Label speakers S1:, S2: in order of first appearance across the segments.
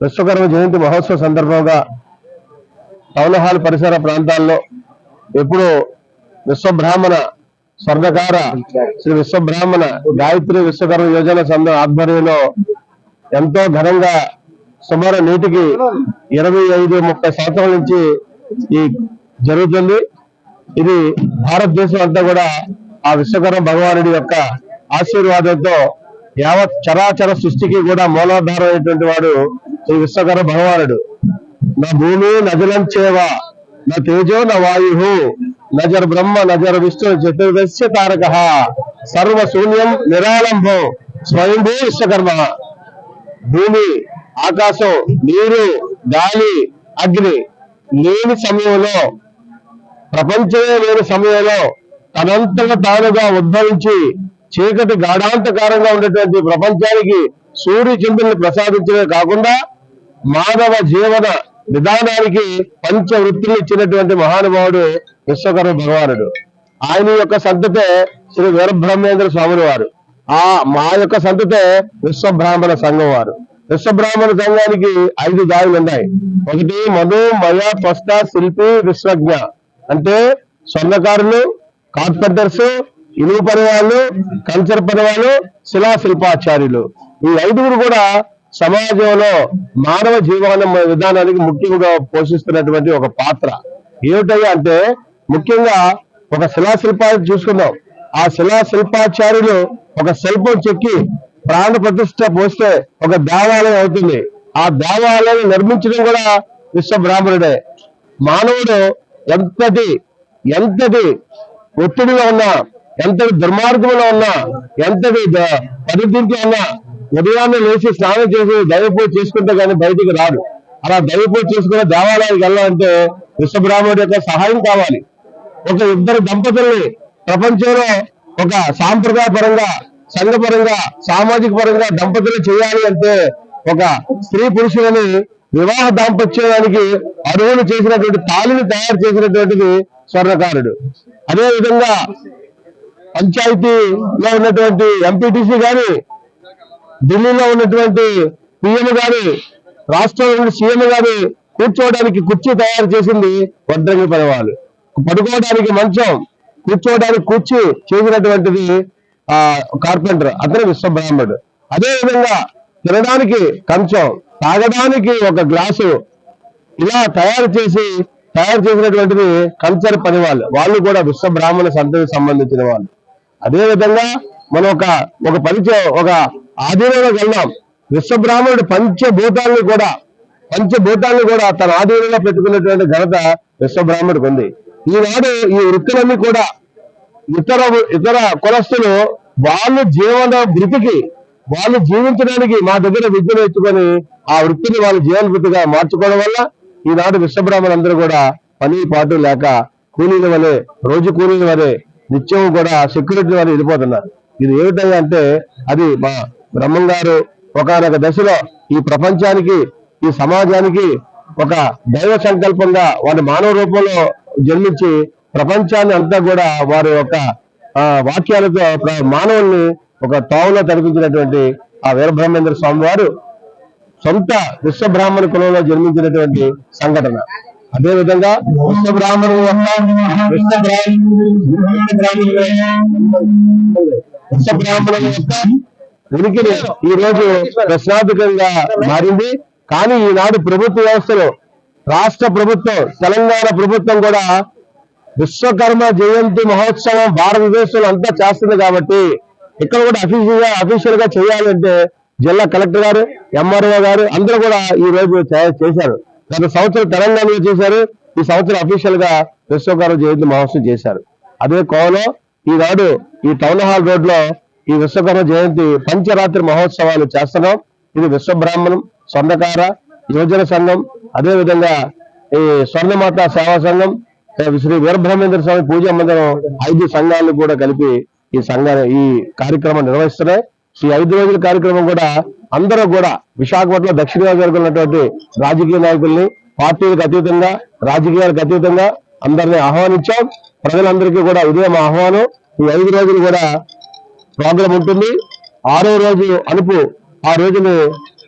S1: విశ్వకర్మ జయంతి మహోత్సవ సందర్భంగా town hall పరిసర ప్రాంతాల్లో ఎప్పుడూ విశ్వబ్రాహ్మణ స్వర్ణకార శ్రీ విశ్వబ్రాహ్మణ గాయత్రి విశ్వకర్మ యోజన సంఘం ఆధ్వర్యంలో ఎంతో ఘనంగా సుమారు నేటికి 25-30 సంవత్సరాల నుంచి ఈ జరుగుతుంది. ఇది భారతదేశం అంతా కూడా ఆ విశ్వకర్మ భగవానుడి యొక్క ఆశీర్వాదంతో యావత్ చరాచర సృష్టికి కూడా మూలాధారమైనటువంటి వాడు ఈ విశ్వకర్మ భగవానుడు. నా భూమి నజలంచేవ నా తేజో నా వాయు నజర్ బ్రహ్మ నజర్ విష్ణు చతుర్దశ్య తారక సర్వశూన్యం నిరాలంభం స్వయంభూ విశ్వకర్మ. భూమి, ఆకాశం, నీరు, గాలి, అగ్ని లేని సమయంలో, ప్రపంచమే లేని సమయంలో తనంతగా తానుగా ఉద్భవించి చీకటి గాఢాంతకారంగా ఉన్నటువంటి ప్రపంచానికి సూర్య చంద్రుల్ని ప్రసాదించడమే కాకుండా మానవ జీవన విధానానికి పంచవృత్తులు ఇచ్చినటువంటి మహానుభావుడు విశ్వకర్మ భగవానుడు. ఆయన యొక్క సంతతే శ్రీ వీరబ్రహ్మేంద్ర స్వాముల వారు. మా యొక్క సంతతే విశ్వబ్రాహ్మణ సంఘం వారు. విశ్వబ్రాహ్మణ సంఘానికి 5 దారులు ఉన్నాయి. ఒకటి మధు మయ స్వస్థ శిల్పి విశ్వజ్ఞ, అంటే స్వర్ణకారులు, కార్పెంటర్స్, ఇనుము పని వాళ్ళు, కంచర్ పని వాళ్ళు, శిలాశిల్పాచార్యులు. ఈ 5గురు కూడా సమాజంలో మానవ జీవన విధానానికి ముఖ్యంగా పోషిస్తున్నటువంటి ఒక పాత్ర. ఏమిటయ్యా అంటే ముఖ్యంగా ఒక శిలాశిల్పాన్ని చూసుకుందాం. ఆ శిలాశిల్పాచార్యులు ఒక శిల్పం చెక్కి ప్రాణ ప్రతిష్ఠ పోస్తే ఒక దేవాలయం అవుతుంది. ఆ దేవాలయం నిర్మించడం కూడా విశ్వబ్రాహ్మణుడే. మానవుడు ఎంతటి ఒత్తిడిలో ఉన్నా, ఎంతటి దుర్మార్గంలో ఉన్నా, ఎంతటి పరిస్థితిలో ఉన్నా ఉదయాన్నే లేచి స్నానం చేసి దైవపూజ చేసుకుంటే కానీ బయటికి రాడు. అలా దైవపూజ చేసుకునే దేవాలయానికి వెళ్ళాలంటే విశ్వబ్రాహ్మణుడి యొక్క సహాయం కావాలి. ఒక 2 దంపతుల్ని ప్రపంచంలో ఒక సాంప్రదాయ పరంగా, సంఘపరంగా, సామాజిక పరంగా దంపతులు చేయాలి అంటే ఒక స్త్రీ పురుషులని వివాహ దాంపత్యానికి అరువులు చేసినటువంటి తాళిని తయారు చేసినటువంటిది స్వర్ణకారుడు. అదేవిధంగా పంచాయతీలో ఉన్నటువంటి ఎంపీటీసీ గాని, ఢిల్లీలో ఉన్నటువంటి పిఎం గాని, రాష్ట్రంలో ఉన్న సీఎం గాని కూర్చోవడానికి కుర్చీ తయారు చేసింది వడ్రంగి పని వాళ్ళు. పడుకోవడానికి మంచం, కూర్చోవడానికి కుర్చీ చేసినటువంటిది కార్పెంటర్, అతను విశ్వబ్రాహ్మణుడు. అదేవిధంగా తినడానికి కంచం, తాగడానికి ఒక గ్లాసు, ఇలా తయారు చేసినటువంటిది కంచర్ పని వాళ్ళు కూడా విశ్వబ్రాహ్మణ సంతతికి సంబంధించిన వాళ్ళు. అదేవిధంగా మనం ఒక ఆధీనంలో వెళ్దాం. విశ్వబ్రాహ్మణుడు పంచభూతాలను కూడా తన ఆధీనంలో పెట్టుకున్నటువంటి ఘనత విశ్వబ్రాహ్మణుడికి ఉంది. ఈనాడు ఈ వృత్తులన్నీ కూడా ఇతర కులస్తులు వాళ్ళు వాళ్ళు జీవించడానికి మా దగ్గర విద్య నేర్చుకొని ఆ వృత్తిని వాళ్ళ జీవన వృత్తిగా మార్చుకోవడం వల్ల ఈనాడు విశ్వబ్రాహ్మణులందరూ కూడా పని పాటు లేక కూలీల వలె, రోజు కూలీల వలె నిత్యం కూడా సెక్యూరిటీ వల్ల వెళ్ళిపోతున్నారు. ఇది ఏమిటయ్యా అంటే అది మా బ్రహ్మం గారు ఒకనొక దశలో ఈ ప్రపంచానికి, ఈ సమాజానికి ఒక దైవ సంకల్పంగా వారి మానవ రూపంలో జన్మించి ప్రపంచాన్ని అంతా కూడా వారి యొక్క వాక్యాలతో మానవుల్ని ఒక తావులో తడిపించినటువంటి ఆ వీరబ్రహ్మేంద్ర స్వామి వారు సొంత విశ్వబ్రాహ్మణ కులంలో జన్మించినటువంటి సంఘటన. అదేవిధంగా విశ్వబ్రాహ్మణుల యొక్క ఉనికిని ఈ రోజు ప్రశ్నార్థకంగా మారింది. కానీ ఈనాడు ప్రభుత్వ వ్యవస్థలో రాష్ట్ర ప్రభుత్వం, తెలంగాణ ప్రభుత్వం కూడా విశ్వకర్మ జయంతి మహోత్సవం భారతదేశంలో అంతా చేస్తుంది కాబట్టి ఇక్కడ కూడా అఫీషియల్ గా చేయాలంటే జిల్లా కలెక్టర్ గారు, ఎంఆర్ఓ గారు అందరూ కూడా ఈ రోజు చేశారు. గత సంవత్సరం తెలంగాణలో చేశారు, ఈ సంవత్సరం అఫీషియల్ గా విశ్వకర్మ జయంతి మహోత్సవం చేశారు. అదే కోవలో ఈనాడు ఈ టౌన్ హాల్ రోడ్ లో ఈ విశ్వకర్మ జయంతి పంచరాత్రి మహోత్సవాలు చేస్తున్నాం. ఇది విశ్వబ్రాహ్మణం, స్వర్ణకార యోజన సంఘం, అదేవిధంగా ఈ స్వర్ణమాత సేవా సంఘం, శ్రీ వీరబ్రహ్మేంద్ర స్వామి పూజా మందిరం 5 సంఘాలను కూడా కలిపి ఈ కార్యక్రమం నిర్వహిస్తున్నాయి. ఈ 5 రోజుల కార్యక్రమం కూడా అందరూ కూడా విశాఖపట్నం దక్షిణ నియోజకవర్గంలో ఉన్నటువంటి రాజకీయ నాయకుల్ని, పార్టీలకు అతీతంగా, రాజకీయాలకు అతీతంగా అందరినీ ఆహ్వానించాం. ప్రజలందరికీ కూడా ఇదే మా ఆహ్వానం. ఈ 5 రోజులు కూడా ప్రోగ్రాం ఉంటుంది. 6వ రోజు అనుపు ఆ రోజుని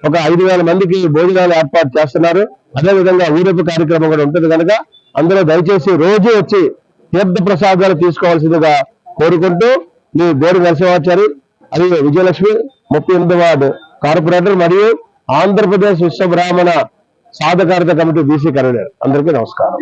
S1: ఒక 5,000 మందికి భోజనాలు ఏర్పాటు చేస్తున్నారు. అదేవిధంగా ఊరేపు కార్యక్రమం కూడా ఉంటుంది కనుక అందులో దయచేసి రోజు వచ్చి తీర్థ ప్రసాదాలు తీసుకోవాల్సిందిగా కోరుకుంటూ మీ బోడి నరసింహాచారి, అది విజయలక్ష్మి 38వ వార్డు కార్పొరేటర్ మరియు ఆంధ్రప్రదేశ్ విశ్వ బ్రాహ్మణ సాధకారత కమిటీ బీసీ కన్వీనర్. అందరికీ నమస్కారం.